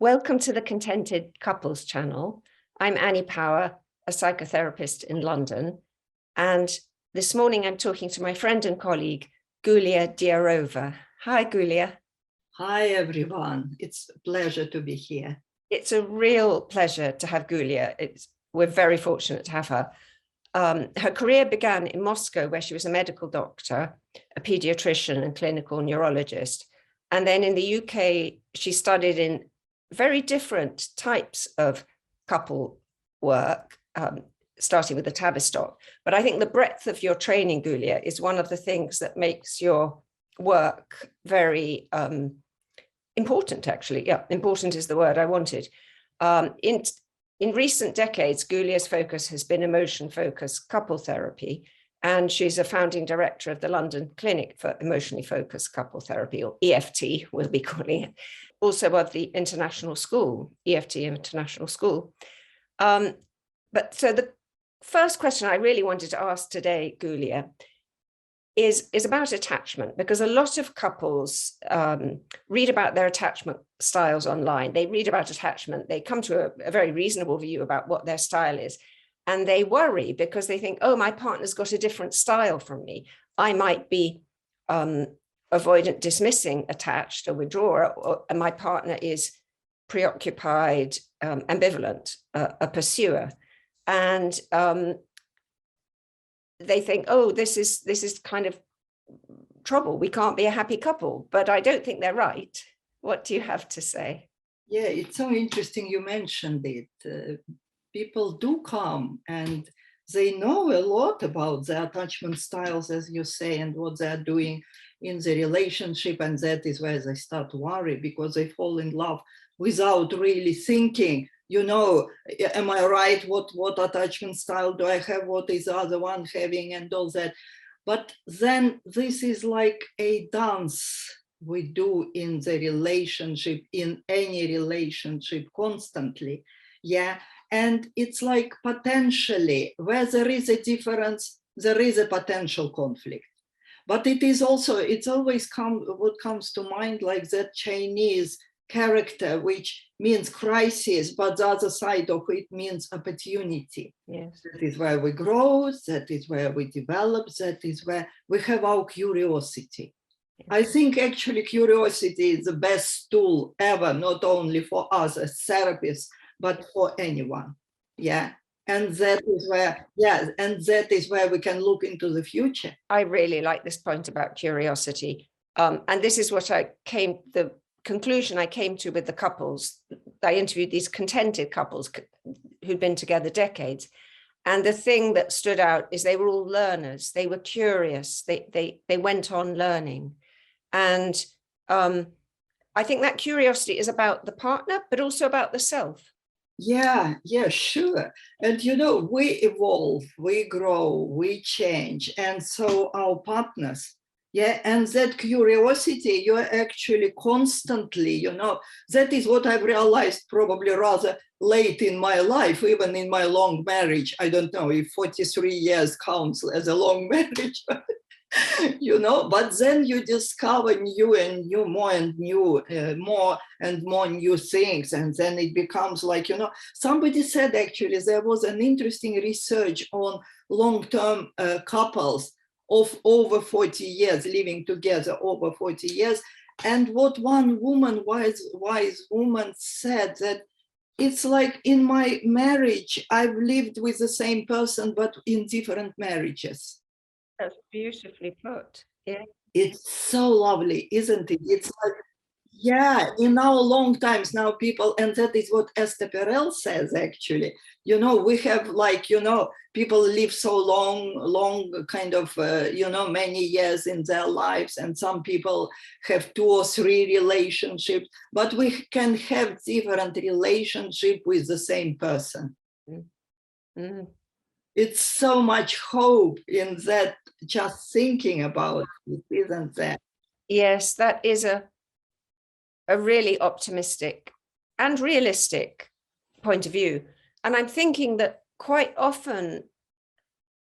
Welcome to the Contented Couples channel. I'm Annie Power, a psychotherapist in London. And this morning I'm talking to my friend and colleague, Gulya Diyarova. Hi, Gulya. Hi, everyone. It's a pleasure to be here. It's a real pleasure to have Gulya. We're very fortunate to have her. Her career began in Moscow, where she was a medical doctor, a paediatrician and clinical neurologist. And then in the UK, she studied in very different types of couple work, starting with the Tavistock. But I think the breadth of your training, Gulya, is one of the things that makes your work very important, actually. Yeah, important is the word I wanted. In recent decades, Gulya's focus has been emotion-focused couple therapy, and she's a founding director of the London Clinic for Emotionally Focused Couple Therapy, or EFT, we'll be calling it, also of the International School, EFT International School. But so the first question I really wanted to ask today, Gulya, is about attachment, because a lot of couples read about their attachment styles online. They read about attachment, they come to a very reasonable view about what their style is, and they worry because they think, oh, my partner's got a different style from me. I might be avoidant, dismissing, attached, a withdrawer, and my partner is preoccupied, ambivalent, a pursuer. And they think, oh, this is kind of trouble. We can't be a happy couple. But I don't think they're right. What do you have to say? Yeah, it's so interesting you mentioned it. People do come and they know a lot about the attachment styles, as you say, and what they're doing in the relationship. And that is where they start to worry, because they fall in love without really thinking, you know, am I right? What attachment style do I have? What is the other one having, and all that. But then this is like a dance we do in the relationship, in any relationship, constantly. Yeah. And it's like potentially where there is a difference, there is a potential conflict. But it is also, it's always what comes to mind, like that Chinese character, which means crisis, but the other side of it means opportunity. Yes. That is where we grow, that is where we develop, that is where we have our curiosity. Yes. I think actually curiosity is the best tool ever, not only for us as therapists, but for anyone. Yeah. And that is where, yeah, and that is where we can look into the future. I really like this point about curiosity. And this is what the conclusion I came to with the couples. I interviewed these contented couples who'd been together decades. And the thing that stood out is they were all learners. They were curious. They went on learning. And I think that curiosity is about the partner, but also about the self. Yeah, sure. And, you know, we evolve, we grow, we change. And so our partners, yeah, and that curiosity, you're actually constantly, you know, that is what I've realized probably rather late in my life, even in my long marriage. I don't know if 43 years counts as a long marriage. You know, but then you discover new and new, more and new, more and more new things. And then it becomes like, you know, somebody said actually there was an interesting research on long-term couples of over 40 years, living together over 40 years. And what one woman, wise woman, said that it's like in my marriage, I've lived with the same person, but in different marriages. That's beautifully put. Yeah. It's so lovely, isn't it? It's like, yeah, in our long times now people, and that is what Esther Perel says, actually. You know, we have like, you know, people live so long kind of, you know, many years in their lives. And some people have 2 or 3 relationships, but we can have different relationship with the same person. Mm. It's so much hope in that, just thinking about it, isn't there? Yes, that is a really optimistic and realistic point of view. And I'm thinking that quite often,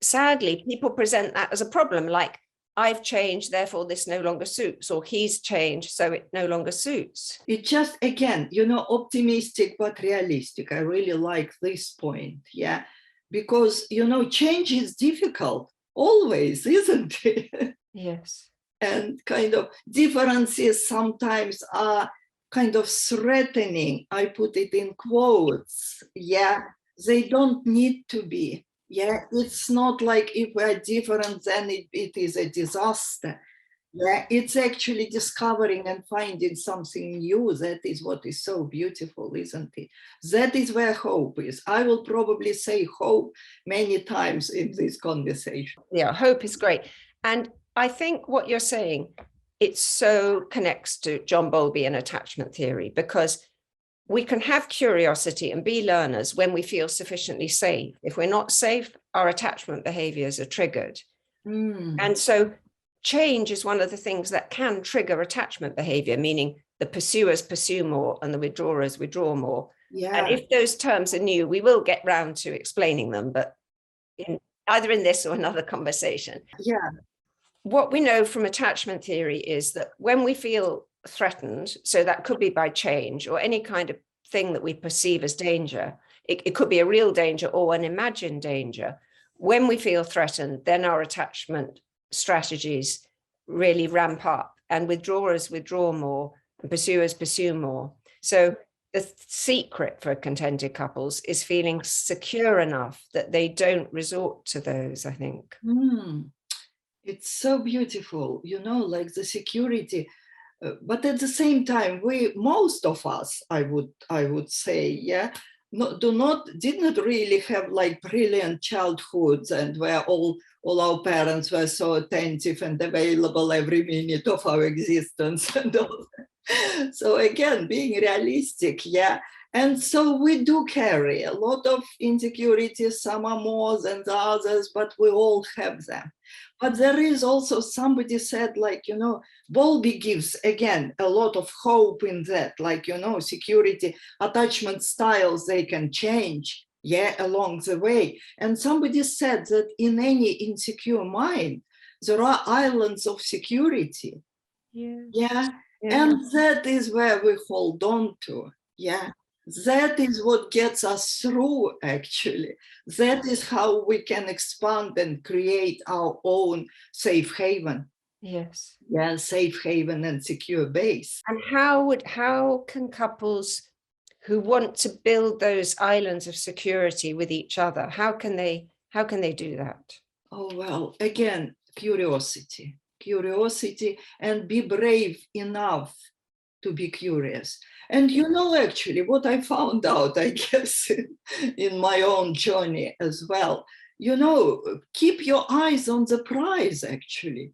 sadly, people present that as a problem, like, I've changed, therefore this no longer suits, or he's changed, so it no longer suits. It just, again, optimistic but realistic. I really like this point, yeah, because, change is difficult, always, isn't it? Yes. And kind of differences sometimes are kind of threatening. I put it in quotes, yeah, they don't need to be. Yeah, it's not like if we're different, then it is a disaster. Yeah, it's actually discovering and finding something new. That is what is so beautiful, isn't it? That is where hope is. I will probably say hope many times in this conversation. Yeah, hope is great. And I think what you're saying, it so connects to John Bowlby and attachment theory, because we can have curiosity and be learners when we feel sufficiently safe. If we're not safe, our attachment behaviors are triggered. And so change is one of the things that can trigger attachment behavior, meaning the pursuers pursue more and the withdrawers withdraw more. Yeah. And if those terms are new, we will get round to explaining them, but either in this or another conversation. Yeah. What we know from attachment theory is that when we feel threatened, so that could be by change or any kind of thing that we perceive as danger, it could be a real danger or an imagined danger. When we feel threatened, then our attachment strategies really ramp up and withdrawers withdraw more and pursuers pursue more. So the secret for contented couples is feeling secure enough that they don't resort to those, I think. It's so beautiful, like the security. But at the same time, most of us, I would say, yeah, didn't really have like brilliant childhoods and where all our parents were so attentive and available every minute of our existence and all that. So again, being realistic, yeah. And so we do carry a lot of insecurities, some are more than the others, but we all have them. But there is also, somebody said, like, Bowlby gives, again, a lot of hope in that, like, security, attachment styles, they can change, yeah, along the way. And somebody said that in any insecure mind, there are islands of security. Yeah. And that is where we hold on to, yeah. That is what gets us through, actually. That is how we can expand and create our own safe haven. Yes. Yeah, safe haven and secure base. And how can couples who want to build those islands of security with each other, how can they do that? Oh, well, again, curiosity and be brave enough to be curious. And actually, what I found out, I guess, in my own journey as well, keep your eyes on the prize, actually,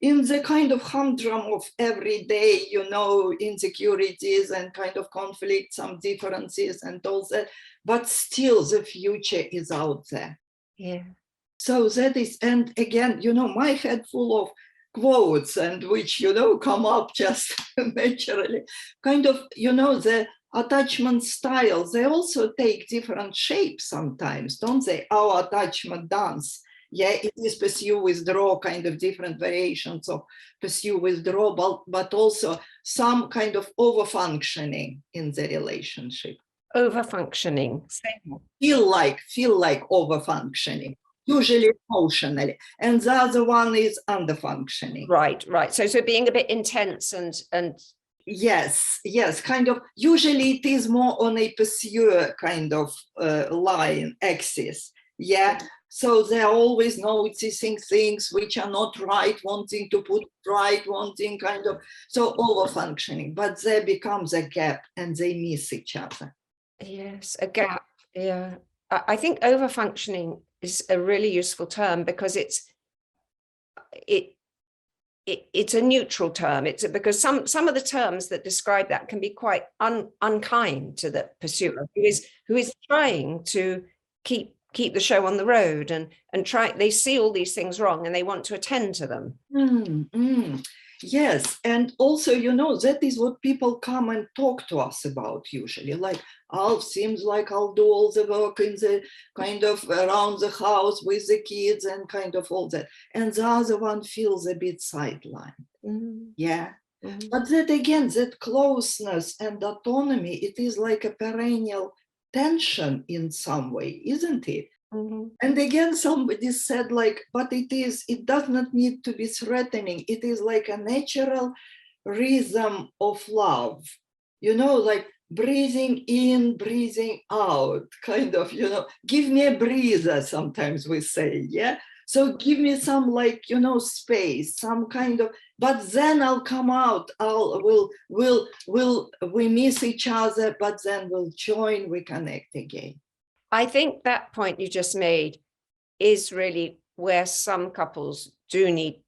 in the kind of humdrum of everyday, insecurities and kind of conflicts, some differences and all that, but still the future is out there. Yeah. So that is, and again, my head full of quotes and which, come up just naturally, kind of, the attachment styles, they also take different shapes sometimes, don't they? Our attachment dance, yeah, it is pursue, withdraw, kind of different variations of pursue, withdraw, but also some kind of over-functioning in the relationship. Over-functioning. Feel like over-functioning. Usually emotionally, and the other one is under-functioning. Right. So being a bit intense and yes, kind of. Usually it is more on a pursuer kind of line axis. Yeah. So they're always noticing things which are not right, wanting to put right, wanting kind of, so over-functioning. But there becomes a gap and they miss each other. Yes, a gap. Yeah. I think over-functioning is a really useful term because it's a neutral term. It's because some of the terms that describe that can be quite unkind to the pursuer who is trying to keep the show on the road and try. They see all these things wrong and they want to attend to them. Yes, and also, that is what people come and talk to us about usually. Like, seems like I'll do all the work in the kind of around the house with the kids and kind of all that. And the other one feels a bit sidelined. Mm-hmm. Yeah. Mm-hmm. But that again, that closeness and autonomy, it is like a perennial tension in some way, isn't it? Mm-hmm. And again, somebody said, like, but it does not need to be threatening. It is like a natural rhythm of love, like breathing in, breathing out, kind of, give me a breather, sometimes we say, yeah? So give me some, like, space, some kind of, but then I'll come out, we miss each other, but then we'll join, we connect again. I think that point you just made is really where some couples do need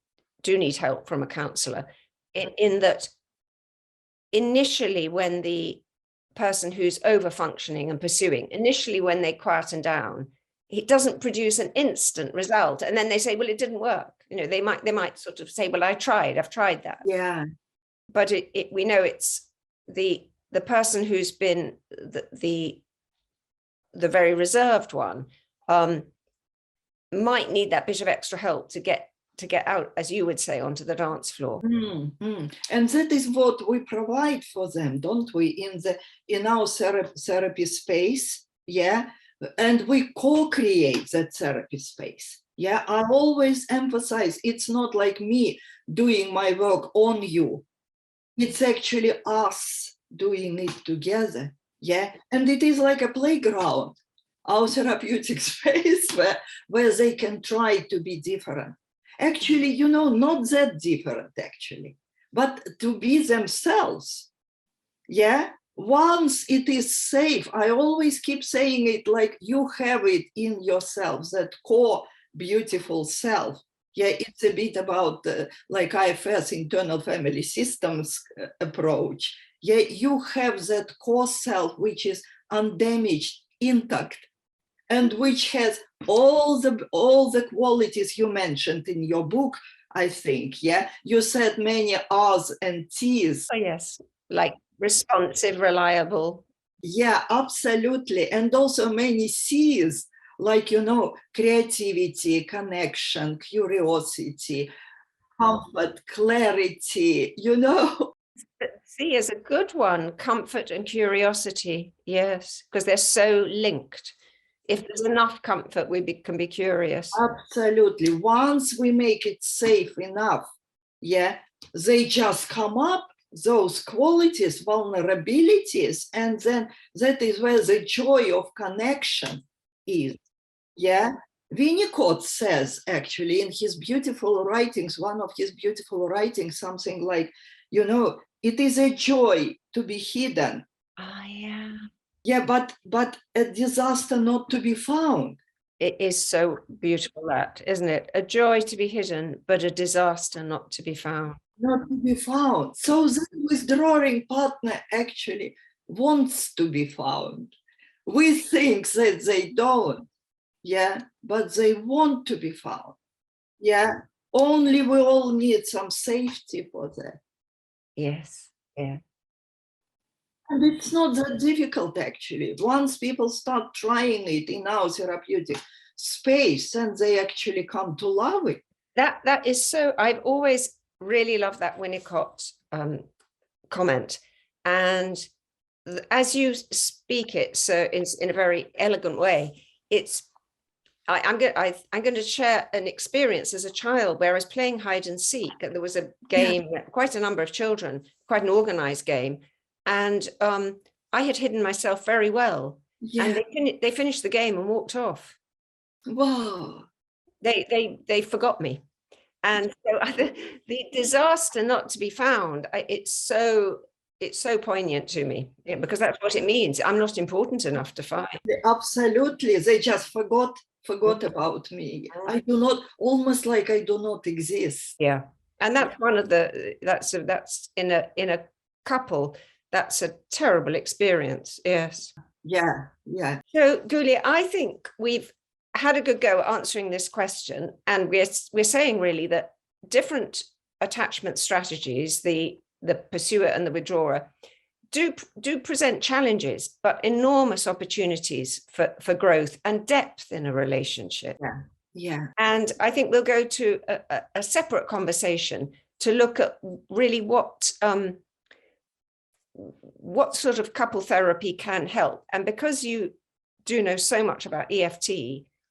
help from a counsellor, in that initially when the person who's over functioning and pursuing, initially when they quieten down, it doesn't produce an instant result, and then they say, well, it didn't work. They might sort of say, well, I've tried that. Yeah. But we know it's the person who's been the very reserved one might need that bit of extra help to get out, as you would say, onto the dance floor. Mm-hmm. And that is what we provide for them, don't we, in our therapy space, yeah? And we co-create that therapy space. Yeah, I always emphasize, it's not like me doing my work on you. It's actually us doing it together. Yeah, and it is like a playground, our therapeutic space where they can try to be different. Actually, not that different, actually, but to be themselves. Yeah, once it is safe, I always keep saying it, like, you have it in yourself, that core beautiful self. Yeah, it's a bit about like IFS, internal family systems approach. Yeah, you have that core self, which is undamaged, intact, and which has all the qualities you mentioned in your book, I think. Yeah, you said many R's and T's. Oh, yes, like responsive, reliable. Yeah, absolutely. And also many C's, like, creativity, connection, curiosity, comfort, clarity, C is a good one, comfort and curiosity. Yes, because they're so linked. If there's enough comfort, we can be curious. Absolutely. Once we make it safe enough, yeah, they just come up, those qualities, vulnerabilities, and then that is where the joy of connection is. Yeah. Winnicott says, actually, in his beautiful writings, one of his beautiful writings, something like, it is a joy to be hidden. Oh, yeah. Yeah, but a disaster not to be found. It is so beautiful, that, isn't it? A joy to be hidden, but a disaster not to be found. Not to be found. So the withdrawing partner actually wants to be found. We think that they don't, yeah, but they want to be found. Yeah, only we all need some safety for that. Yes, yeah. And it's not that difficult, actually. Once people start trying it in our therapeutic space, and they actually come to love it. That is so, I've always really loved that Winnicott comment. And as you speak it, so in a very elegant way, I'm going to share an experience as a child where I was playing hide and seek, and there was a game, quite a number of children, quite an organized game. And I had hidden myself very well. Yeah. And they finished the game and walked off. Wow. They forgot me. And so the disaster not to be found, it's so poignant to me, because that's what it means. I'm not important enough to find. Absolutely. They just forgot about me. I do not, almost like I do not exist. Yeah. And that's one of that's in a couple, that's a terrible experience. Yes. Yeah. Yeah. So Gulya, I think we've had a good go at answering this question, and we're saying really that different attachment strategies, the pursuer and the withdrawer, do present challenges, but enormous opportunities for growth and depth in a relationship. Yeah. Yeah. And I think we'll go to a separate conversation to look at really what sort of couple therapy can help. And because you do know so much about EFT,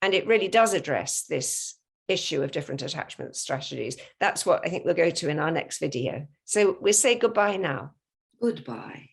and it really does address this issue of different attachment strategies, that's what I think we'll go to in our next video. So we'll say goodbye now. Goodbye.